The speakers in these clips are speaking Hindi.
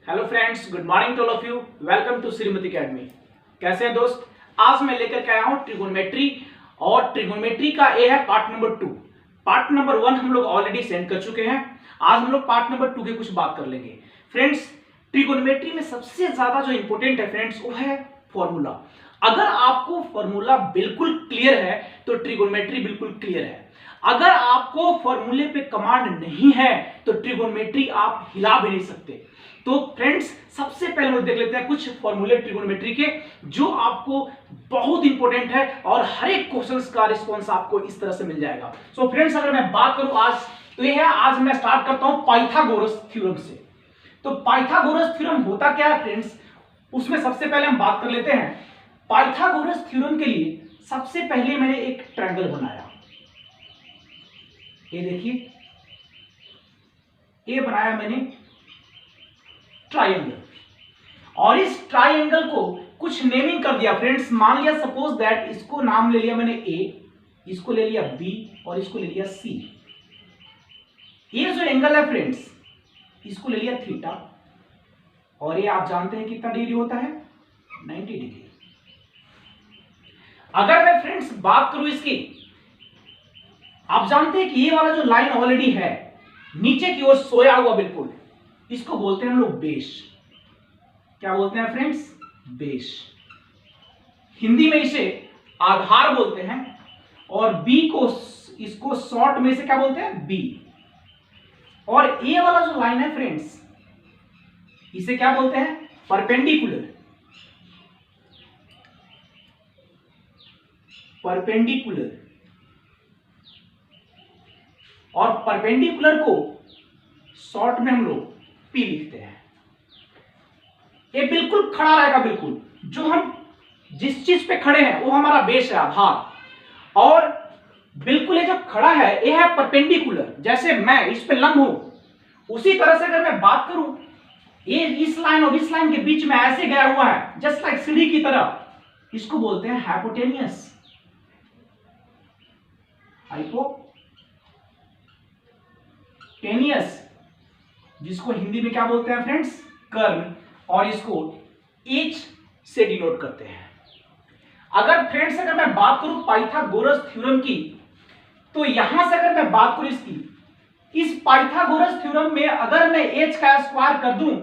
Hello friends, good morning to all of you. Welcome to Shrimati academy. कैसे हैं दोस्त? आज मैं लेकर के आया हूं ट्रिगोनोमेट्री, और ट्रिगोनोमेट्री का ये है पार्ट नंबर 2। पार्ट नंबर 1 हम लोग ऑलरेडी सेंड कर चुके हैं। आज हम लोग पार्ट नंबर 2 की कुछ बात कर लेंगे। फ्रेंड्स, ट्रिगोनोमेट्री में सबसे ज्यादा जो इंपॉर्टेंट है फ्रेंड्स, वो है फॉर्मूला। अगर आपको फॉर्मूला बिल्कुल क्लियर है तो ट्रिगोनोमेट्री बिल्कुल क्लियर है। अगर आपको फॉर्मूले पे कमांड नहीं है तो ट्रिगोनोमेट्री आप हिला भी नहीं सकते। तो फ्रेंड्स, सबसे पहले हम देख लेते हैं कुछ फॉर्मूले ट्रिगोनोमेट्री के जो आपको बहुत इंपॉर्टेंट है, और हर एक क्वेश्चंस का रिस्पांस आपको इस तरह से मिल जाएगा। सो फ्रेंड्स, अगर मैं बात करूं आज, तो ये है, आज मैं स्टार्ट करता हूं पाइथागोरस थ्योरम से। तो पाइथागोरस थ्योरम होता क्या है फ्रेंड्स, उसमें सबसे पहले हम बात कर लेते हैं। पाइथागोरस थ्योरम के लिए सबसे पहले मैंने एक ट्रायंगल बनाया। ये देखिए, ये बनाया मैंने ट्रायंगल, और इस ट्रायंगल को कुछ नेमिंग कर दिया फ्रेंड्स। मान लिया सपोज दैट, इसको नाम ले लिया मैंने ए, इसको ले लिया बी, और इसको ले लिया सी। ये जो एंगल है फ्रेंड्स, इसको ले लिया थीटा, और ये आप जानते हैं कितना डिग्री होता है, 90 डिग्री। अगर मैं फ्रेंड्स बात करूं इसकी, आप जानते हैं कि ये वाला जो लाइन ऑलरेडी है नीचे की ओर सोया हुआ बिल्कुल, इसको बोलते हैं हम लोग बेस। क्या बोलते हैं फ्रेंड्स? बेस। हिंदी में इसे आधार बोलते हैं, और बी को, इसको शॉर्ट में से क्या बोलते हैं? बी। और ए वाला जो लाइन है फ्रेंड्स, इसे क्या बोलते हैं? परपेंडिकुलर। परपेंडिकुलर। और परपेंडिकुलर को शॉर्ट में हम लोग पी लिखते हैं। ये बिल्कुल खड़ा रहेगा, बिल्कुल जो हम जिस चीज पे खड़े हैं वो हमारा बेस है, आधार। और बिल्कुल ये जो खड़ा है ये है परपेंडिकुलर। जैसे मैं इस पे लंब हूं, उसी तरह से अगर मैं बात करूं, ये इस लाइन और इस लाइन के बीच में ऐसे गया हुआ है, जस्ट लाइक सीढ़ी की तरह, इसको बोलते हैं हाइपोटेनियस। हाइपोटेनियस, जिसको हिंदी में क्या बोलते हैं फ्रेंड्स? कर्व, और इसको एच से डिनोट करते हैं। अगर फ्रेंड्स, अगर मैं बात करूं पाइथागोरस थ्योरम की, तो यहां से अगर मैं बात करूं इसकी, इस पाइथागोरस थ्योरम में अगर मैं एच का स्क्वायर कर दूं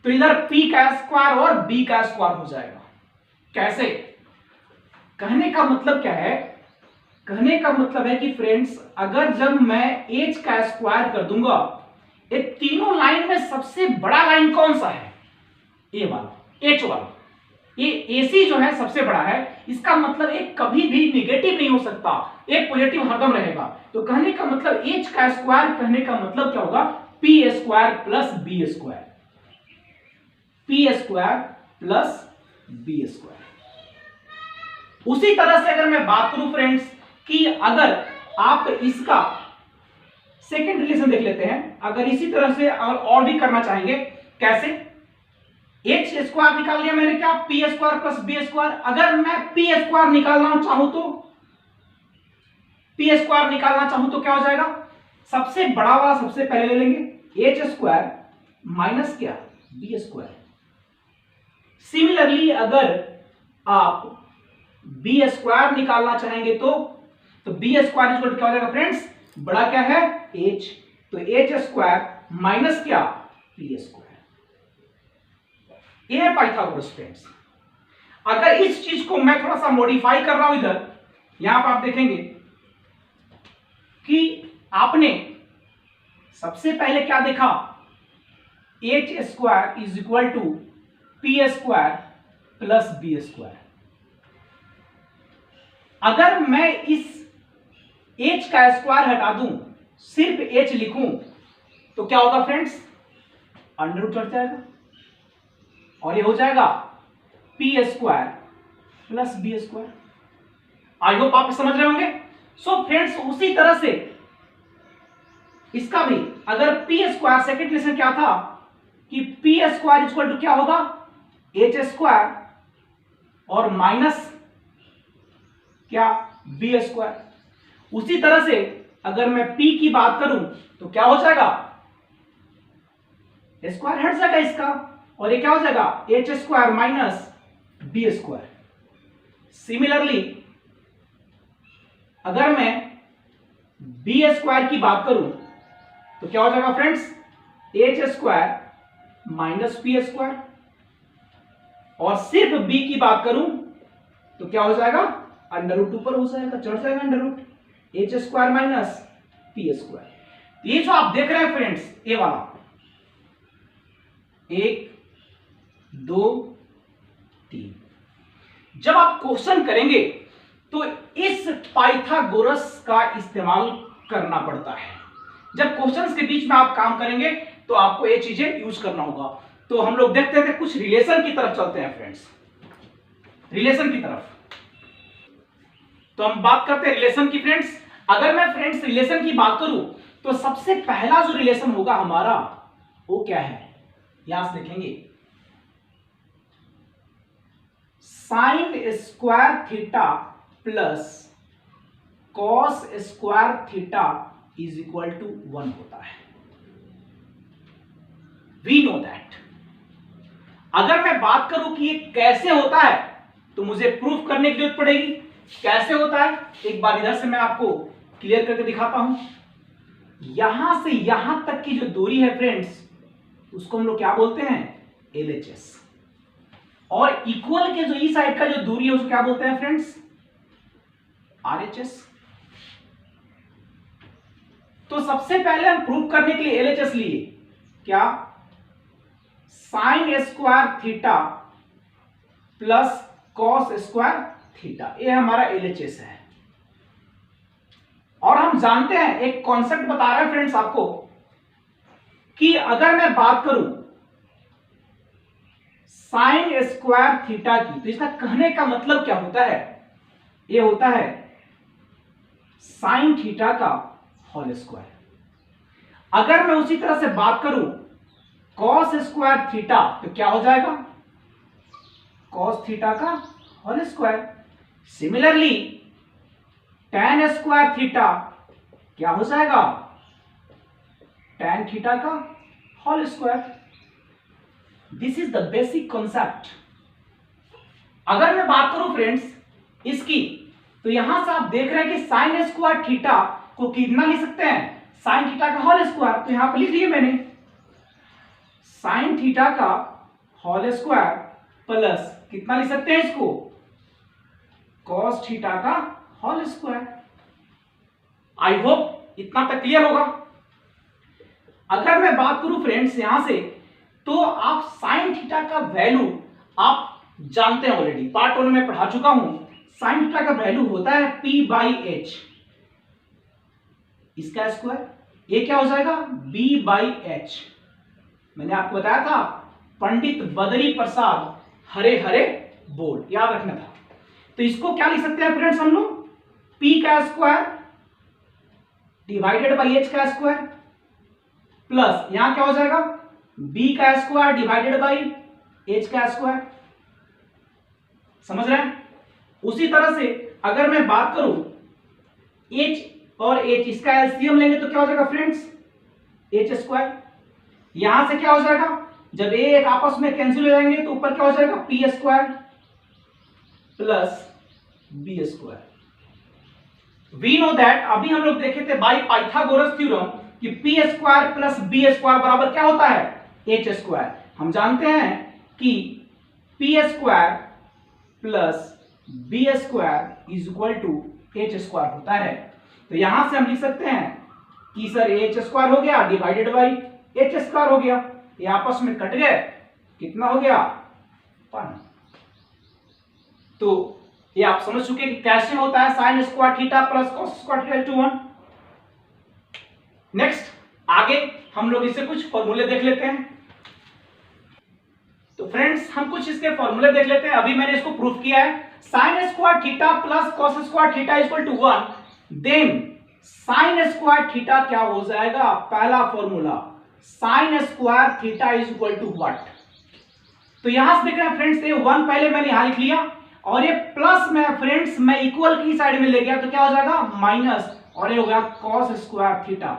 तो इधर पी का स्क्वायर और बी का स्क्वायर हो जाएगा। कैसे? कहने का मतलब क्या है? कहने का मतलब है कि फ्रेंड्स, अगर जब मैं एच का स्क्वायर कर दूंगा, ये तीनों लाइन में सबसे बड़ा लाइन कौन सा है? ए वाला, एच वाला। ये एसी जो है सबसे बड़ा है, इसका मतलब एक कभी भी निगेटिव नहीं हो सकता, एक पॉजिटिव हरदम रहेगा। तो कहने का मतलब एच का स्क्वायर, कहने का मतलब क्या होगा? P square plus B square. P square plus B square. उसी तरह से अगर मैं बात करूं फ्रेंड्स कि अगर आप इसका सेकेंड रिलेशन देख लेते हैं, अगर इसी तरह से और भी करना चाहेंगे, कैसे? एच स्क्वायर निकाल लिया मैंने, क्या? P square plus B square. अगर मैं पी स्क्वायर निकालना चाहूं तो, पी स्क्वायर निकालना चाहूं तो क्या हो जाएगा? सबसे बड़ा वाला सबसे पहले ले लेंगे, एच स्क्वायर माइनस क्या? B square. सिमिलरली अगर आप बी स्क्वायर निकालना चाहेंगे तो बी स्क्वायर इक्वल क्या हो जाएगा फ्रेंड्स? बड़ा क्या है? एच। तो एच स्क्वायर माइनस क्या? P square. ये है पाइथागोरस फ्रेंड्स। अगर इस चीज को मैं थोड़ा सा मॉडिफाई कर रहा हूं इधर, यहां पर आप देखेंगे कि आपने सबसे पहले क्या देखा? H square is equal to P square plus B square. अगर मैं इस एच का स्क्वायर हटा दूं, सिर्फ एच लिखूं, तो क्या होगा फ्रेंड्स? अंडर रूट चढ़ जाएगा, और ये हो जाएगा P square plus B square. I hope आप समझ रहे होंगे। सो फ्रेंड्स, उसी तरह से इसका भी, अगर पी स्क्वायर, सेकेंड रिलेशन क्या था कि पी स्क्वायर इक्वल टू क्या होगा? एच स्क्वायर और माइनस क्या? B square. उसी तरह से अगर मैं P की बात करूं तो क्या हो जाएगा? स्क्वायर हट जाएगा इसका और ये क्या हो जाएगा H square minus B square. Similarly अगर मैं बी स्क्वायर की बात करूं तो क्या हो जाएगा friends H square minus P square, और सिर्फ बी की बात करूं तो क्या हो जाएगा अंडर रूट ऊपर हो जाएगा, चढ़ जाएगा under root H square minus P square. ये जो आप देख रहे हैं फ्रेंड्स ये वाला 1 2 3, जब आप क्वेश्चन करेंगे तो इस पाइथागोरस का इस्तेमाल करना पड़ता है। जब क्वेश्चंस के बीच में आप काम करेंगे तो आपको ये चीजें यूज करना होगा। तो हम लोग देखते थे कुछ रिलेशन की तरफ चलते हैं फ्रेंड्स, रिलेशन की तरफ। तो हम बात करते हैं रिलेशन की फ्रेंड्स। अगर मैं फ्रेंड्स रिलेशन की बात करूं तो सबसे पहला जो रिलेशन होगा हमारा वो क्या है, यहां से देखेंगे sine square theta plus cos square theta is equal to 1 होता है। We know that. अगर मैं बात करूं कि ये कैसे होता है तो मुझे प्रूफ करने की जरूरत पड़ेगी। कैसे होता है एक बार इधर से मैं आपको क्लियर करके दिखाता हूं। यहां से यहां तक की जो दूरी है फ्रेंड्स उसको हम लोग क्या बोलते हैं एलएचएस, और इक्वल के जो ई साइड का जो दूरी है उसको क्या बोलते हैं फ्रेंड्स आरएचएस। तो सबसे पहले हम प्रूफ करने के लिए एलएचएस लिए क्या sign square theta plus cos square theta, ये हमारा एलएचएस है। और हम जानते हैं एक कॉन्सेप्ट बता रहे हैं फ्रेंड्स आपको कि अगर मैं बात करूं साइन स्क्वायर थीटा की तो इसका कहने का मतलब क्या होता है, ये होता है साइन थीटा का होल स्क्वायर। अगर मैं उसी तरह से बात करूं कॉस स्क्वायर थीटा तो क्या हो जाएगा कॉस थीटा का whole square. Similarly tan square theta क्या हो जाएगा tan थीटा का whole square. This is the basic concept. अगर मैं बात करूं फ्रेंड्स इसकी तो यहां से आप देख रहे हैं कि साइन स्क्वायर थीटा को कितना लिख सकते हैं साइन थीटा का होल स्क्वायर। तो यहां पर लिख दिए मैंने साइन थीटा का होल स्क्वायर प्लस कितना लिख सकते हैं इसको कॉस थीटा का होल स्क्वायर। आई होप इतना तक क्लियर होगा। अगर मैं बात करूं फ्रेंड्स यहां से तो आप साइन थीटा का वैल्यू आप जानते हैं ऑलरेडी, पार्ट 1 में पढ़ा चुका हूं। साइन थीटा का वैल्यू होता है p बाई एच, इसका स्क्वायर, ये क्या हो जाएगा b बाई एच। मैंने आपको बताया था पंडित बदरी प्रसाद हरे हरे बोल, याद रखना था। तो इसको क्या लिख सकते हैं फ्रेंड्स हम लोग p का स्क्वायर डिवाइडेड बाई h का स्क्वायर प्लस यहां क्या हो जाएगा b का स्क्वायर डिवाइडेड बाई h का स्क्वायर। समझ रहे हैं। उसी तरह से अगर मैं बात करूं h और h इसका एलसीएम लेंगे तो क्या हो जाएगा फ्रेंड्स h स्क्वायर। यहां से क्या हो जाएगा जब ये एक आपस में कैंसिल हो जाएंगे तो ऊपर क्या हो जाएगा p square plus b square. We know that अभी हम लोग देखे थे बाय पाइथागोरस थ्योरम कि p square plus b square बराबर क्या होता है h स्क्वायर। हम जानते हैं कि p square plus b square is equal to h square होता है। तो यहां से हम लिख सकते हैं कि सर h स्क्वायर हो गया डिवाइडेड बाई h स्क्वायर हो गया, ये आपस में कट गए, कितना हो गया 1। तो ये आप समझ चुके कि कैसे होता है sine square theta plus cos square theta two 1। Next आगे हम लोग इससे कुछ फॉर्मूले देख लेते हैं। तो फ्रेंड्स हम कुछ इसके फॉर्मूले देख लेते हैं। अभी मैंने इसको प्रूफ किया है sine square theta plus cos square theta equal to 1, then sine square theta क्या हो जाएगा, पहला formula sine square theta is equal to what. तो यहां से देख रहे हैं फ्रेंड्स ये 1 पहले मैंने यहां लिख लिया और ये प्लस में फ्रेंड्स मैं इक्वल की साइड में ले गया तो क्या हो जाएगा माइनस, और ये हो गया cos square theta.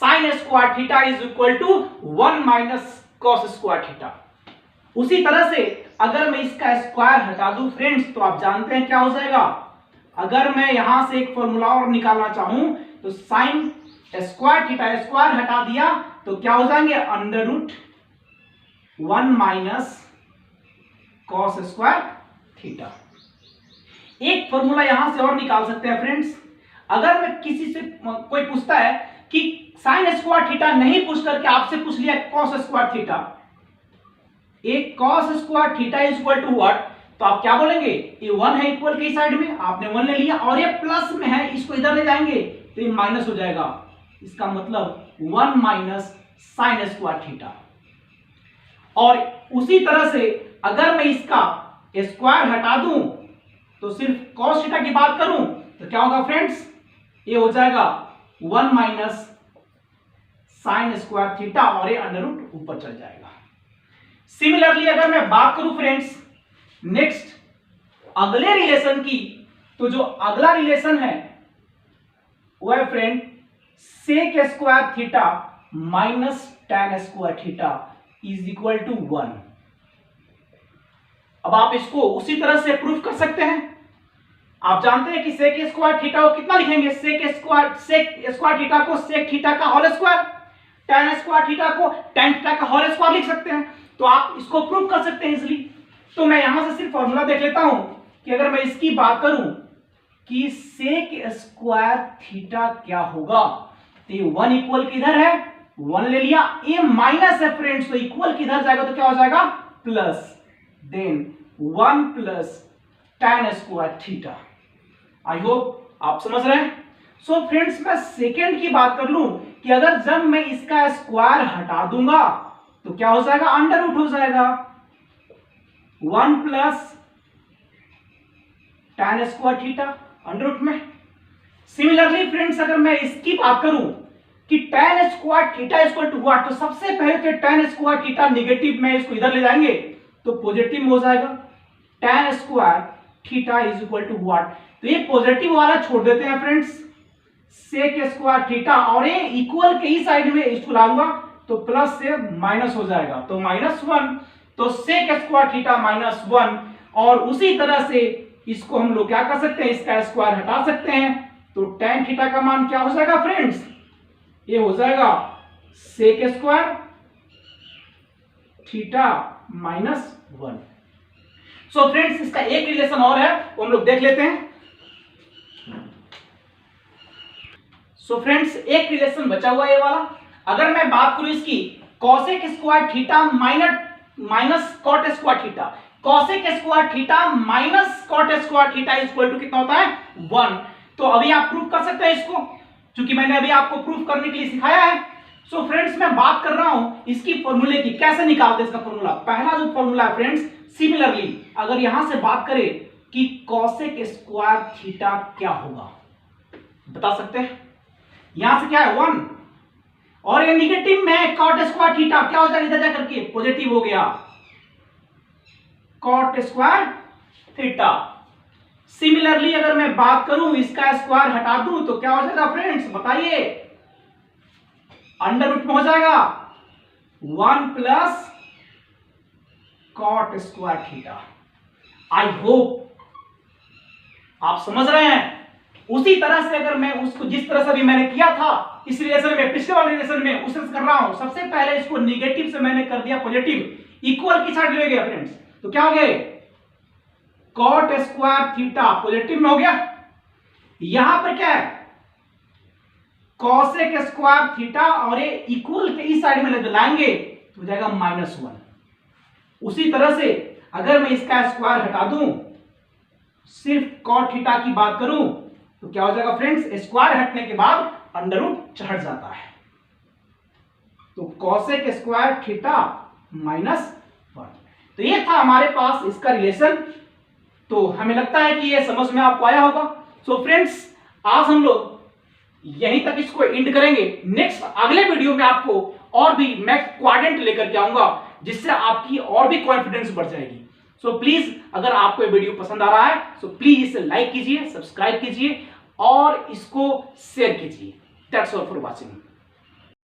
Sine square theta is equal to 1 minus cos square theta. उसी तरह से अगर मैं इसका स्क्वायर हटा दूं फ्रेंड्स, तो आप जानते हैं क्या हो जाएगा। अगर मैं यहां से एक फॉर्मूला और निकालना चाहूं तो साइन स्क्वायर थीटा, स्क्वायर हटा दिया तो क्या हो जाएंगे, under root 1 minus cos square theta. एक फॉर्मूला यहां से और निकाल सकते हैं फ्रेंड्स। अगर मैं किसी से कोई पूछता है कि साइन स्क्वायर थीटा नहीं पूछ करके आपसे पूछ लिया कॉस स्क्वायर थीटा, एक cos square theta is equal to what, तो आप क्या बोलेंगे, ये 1 है इक्वल के साइड में, आपने 1 ले लिया, और ये प्लस में है, इसको इधर ले जाएंगे तो ये माइनस हो जाएगा। इसका मतलब 1 माइनस साइन स्क्वायर थीटा। और उसी तरह से अगर मैं इसका स्क्वायर हटा दूं तो सिर्फ कॉस थीटा की बात करूं तो क्या होगा फ्रेंड्स, ये हो जाएगा 1 माइनस साइन स्क्वायर थीटा, और ये अंडर रूट ऊपर चल जाएगा। सिमिलरली अगर मैं बात करूं फ्रेंड्स नेक्स्ट अगले रिलेशन की, तो जो अगला रिलेशन है वो है friend sec square theta minus tan square theta is equal to 1। अब आप इसको उसी तरह से प्रूफ कर सकते हैं। आप जानते हैं कि सेक स्क्वायर थीटा को कितना लिखेंगे, सेक स्क्वायर थीटा को सेक थीटा का whole square, tan square theta को tan थीटा का होल स्क्वायर लिख सकते हैं। तो आप इसको प्रूव कर सकते हैं इजीली। तो मैं यहां से सिर्फ फॉर्मूला देख लेता हूं कि अगर मैं इसकी बात करूं कि सेक स्क्वायर थीटा क्या होगा, तो ये 1 इक्वल किधर है, 1 ले लिया, ये माइनस है फ्रेंड्स, तो इक्वल किधर जाएगा तो क्या हो जाएगा, plus, then 1 plus tan square theta. I hope आप समझ रहे हैं। सो फ्रेंड्स मैं सेकेंड की बात कर लूं कि अगर जब मैं इसका स्क्वायर हटा दूंगा तो क्या हो जाएगा, अंडर रूट हो जाएगा, 1 plus tan square theta under root में। सिमिलरली फ्रेंड्स अगर मैं इसकी बात करूं कि tan square theta equal to what, तो सबसे पहले तो tan स्क्वायर थीटा नेगेटिव में, इसको इधर ले जाएंगे तो पॉजिटिव हो जाएगा। tan square theta is equal to what, तो ये पॉजिटिव वाला छोड़ देते हैं फ्रेंड्स, सेक स्क्वायर थीटा, और ये इक्वल के ही साइड में इसको लाऊंगा तो प्लस से माइनस हो जाएगा, तो -1, तो सेक स्क्वायर थीटा -1। और उसी तरह से इसको हम लोग क्या कर सकते हैं, इसका स्क्वायर हटा सकते हैं, तो tan थीटा का मान क्या हो जाएगा फ्रेंड्स, ये हो जाएगा sec square theta -1। So friends इसका एक रिलेशन और है, वो हम लोग देख लेते हैं। सो फ्रेंड्स एक रिलेशन बचा हुआ है ये वाला। अगर मैं बात करूं इसकी cosec square theta minus cot square theta, cosec square theta minus cot square theta equal to कितना होता है, 1। तो अभी आप प्रूफ कर सकते हैं इसको, क्योंकि मैंने अभी आपको प्रूफ करने के लिए सिखाया है। सो फ्रेंड्स मैं बात कर रहा हूं इसकी फॉर्मूले की, कैसे निकालते हैं इसका फॉर्मूला। पहला जो फॉर्मूला है फ्रेंड्स, सिमिलरली अगर यहां से बात करें कि कॉसेक स्क्वायर थीटा क्या होगा, बता सकते हैं। यहां से क्या है 1, और ये निगेटिव में कॉट स्क्वायर थीटा क्या हो जाएगा, इधर जाकर के पॉजिटिव हो गया, कॉट स्क्वायर थीटा। सिमिलरली अगर मैं बात करूं इसका स्क्वायर हटा दूं तो क्या हो जाएगा फ्रेंड्स, बताइए, अंडर रूट में हो जाएगा 1 plus cot square theta. I hope आप समझ रहे हैं। उसी तरह से अगर मैं उसको जिस तरह से भी मैंने किया था इस रिलेशन में, पिछले वाले रिलेशन में, उसे कर रहा हूं। सबसे पहले इसको निगेटिव से मैंने कर दिया पॉजिटिव, इक्वल की साइड ले गया फ्रेंड्स, तो क्या हो गया, कॉट स्क्वायर थीटा पॉजिटिव में हो गया। यहां पर क्या है, कॉसेक स्क्वायर थीटा, और ये इक्वल के इस साइड में लाएंगे तो हो जाएगा -1। उसी तरह से अगर मैं इसका स्क्वायर हटा दूं, सिर्फ कॉट थीटा की बात करूं तो क्या हो जाएगा फ्रेंड्स, स्क्वायर हटने के बाद अंडर रूट हट जाता है, तो कॉसेक स्क्वायर थीटा -1। तो ये था हमारे पास इसका रिलेशन। तो हमें लगता है कि ये समझ में आपको आया होगा। सो फ्रेंड्स आज हम लोग यहीं तक इसको एंड करेंगे। नेक्स्ट अगले वीडियो में आपको और भी मैं क्वाड्रेंट लेकर के आऊंगा, जिससे आपकी और भी कॉन्फिडेंस बढ़ जाएगी। सो प्लीज अगर आपको ये वीडियो पसंद आ रहा है तो प्लीज इसे लाइक कीजिए, सब्सक्राइब कीजिए और इसको शेयर कीजिए। That's all for watching.